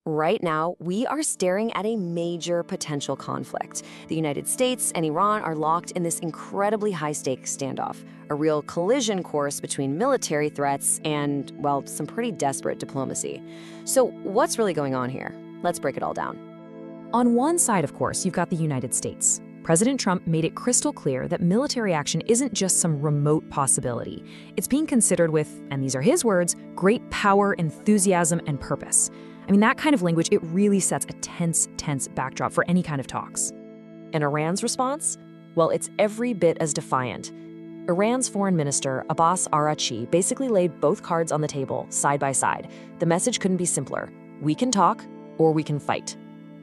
Right now, we are staring at a major potential conflict. The United States and Iran are locked in this incredibly high-stakes standoff, a real collision course between military threats and, well, some pretty desperate diplomacy. So what's really going on here? Let's break it all down. On one side, of course, you've got the United States. President Trump made it crystal clear that military action isn't just some remote possibility. It's being considered with, and these are his words, great power, enthusiasm, and purpose. I mean, that kind of language, it really sets a tense backdrop for any kind of talks. And Iran's response? Well, it's every bit as defiant. Iran's foreign minister, Abbas Araghchi, basically laid both cards on the table, side by side. The message couldn't be simpler. We can talk, or we can fight.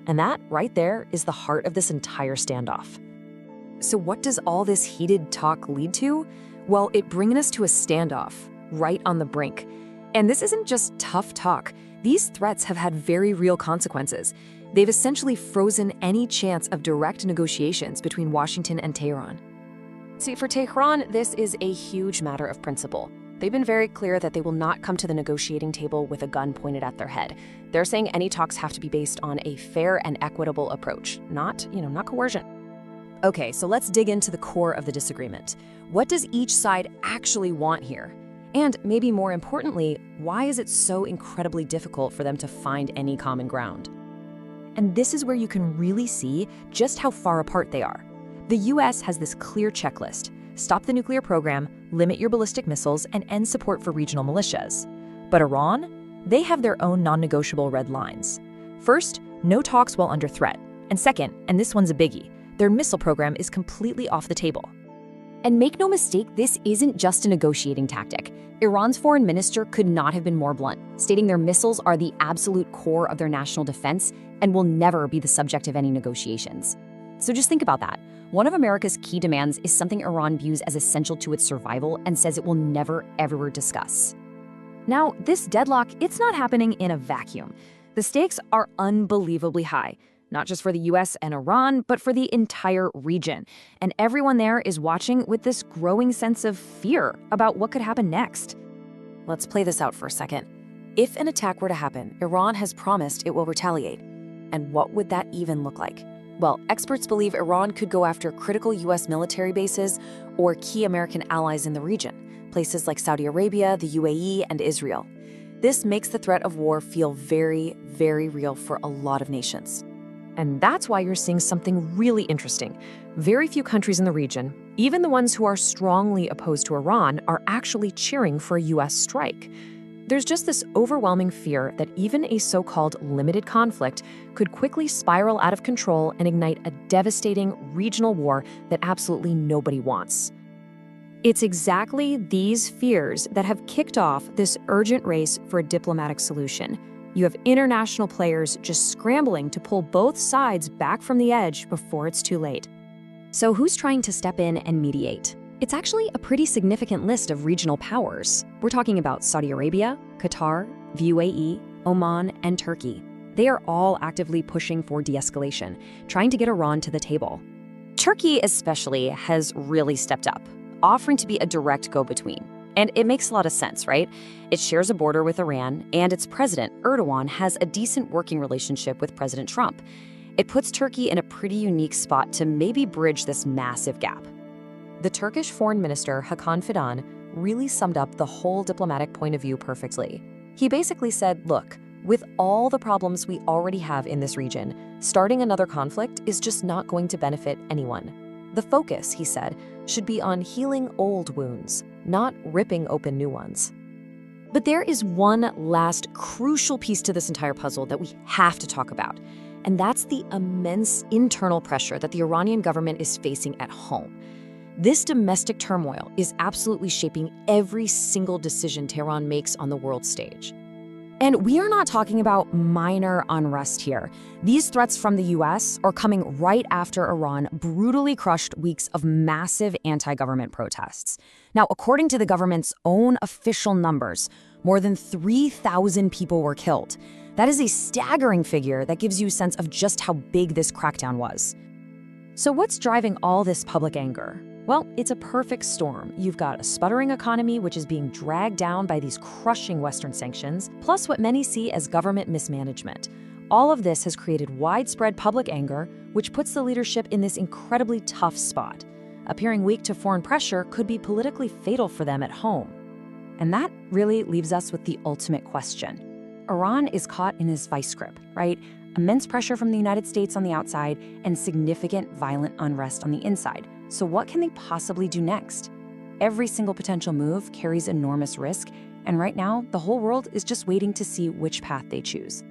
And that, right there, is the heart of this entire standoff. So what does all this heated talk lead to? Well, it bringing us to a standoff, right on the brink. And this isn't just tough talk. These threats have had very real consequences. They've essentially frozen any chance of direct negotiations between Washington and Tehran. See, for Tehran, this is a huge matter of principle. They've been very clear that they will not come to the negotiating table with a gun pointed at their head. They're saying any talks have to be based on a fair and equitable approach, not coercion. Okay, so let's dig into the core of the disagreement. What does each side actually want here? And maybe more importantly, why is it so incredibly difficult for them to find any common ground? And this is where you can really see just how far apart they are. The US has this clear checklist: stop the nuclear program, limit your ballistic missiles, and end support for regional militias. But Iran? They have their own non-negotiable red lines. First, no talks while under threat. And second, and this one's a biggie, their missile program is completely off the table. And make no mistake, this isn't just a negotiating tactic. Iran's foreign minister could not have been more blunt, stating their missiles are the absolute core of their national defense and will never be the subject of any negotiations. So just think about that. One of America's key demands is something Iran views as essential to its survival and says it will never, ever discuss. Now, this deadlock, it's not happening in a vacuum. The stakes are unbelievably high, not just for the US and Iran, but for the entire region. And everyone there is watching with this growing sense of fear about what could happen next. Let's play this out for a second. If an attack were to happen, Iran has promised it will retaliate. And what would that even look like? Well, experts believe Iran could go after critical US military bases or key American allies in the region, places like Saudi Arabia, the UAE, and Israel. This makes the threat of war feel very, very real for a lot of nations. And that's why you're seeing something really interesting. Very few countries in the region, even the ones who are strongly opposed to Iran, are actually cheering for a US strike. There's just this overwhelming fear that even a so-called limited conflict could quickly spiral out of control and ignite a devastating regional war that absolutely nobody wants. It's exactly these fears that have kicked off this urgent race for a diplomatic solution. You have international players just scrambling to pull both sides back from the edge before it's too late. So who's trying to step in and mediate? It's actually a pretty significant list of regional powers. We're talking about Saudi Arabia, Qatar, the UAE, Oman, and Turkey. They are all actively pushing for de-escalation, trying to get Iran to the table. Turkey especially has really stepped up, offering to be a direct go-between. And it makes a lot of sense, right? It shares a border with Iran, and its president, Erdogan, has a decent working relationship with President Trump. It puts Turkey in a pretty unique spot to maybe bridge this massive gap. The Turkish foreign minister, Hakan Fidan, really summed up the whole diplomatic point of view perfectly. He basically said, look, with all the problems we already have in this region, starting another conflict is just not going to benefit anyone. The focus, he said, should be on healing old wounds, not ripping open new ones. But there is one last crucial piece to this entire puzzle that we have to talk about, and that's the immense internal pressure that the Iranian government is facing at home. This domestic turmoil is absolutely shaping every single decision Tehran makes on the world stage. And we are not talking about minor unrest here. These threats from the US are coming right after Iran brutally crushed weeks of massive anti-government protests. Now, according to the government's own official numbers, more than 3,000 people were killed. That is a staggering figure that gives you a sense of just how big this crackdown was. So what's driving all this public anger? Well, it's a perfect storm. You've got a sputtering economy which is being dragged down by these crushing Western sanctions, plus what many see as government mismanagement. All of this has created widespread public anger, which puts the leadership in this incredibly tough spot. Appearing weak to foreign pressure could be politically fatal for them at home. And that really leaves us with the ultimate question. Iran is caught in this vice grip, right? Immense pressure from the United States on the outside and significant violent unrest on the inside. So what can they possibly do next? Every single potential move carries enormous risk, and right now, the whole world is just waiting to see which path they choose.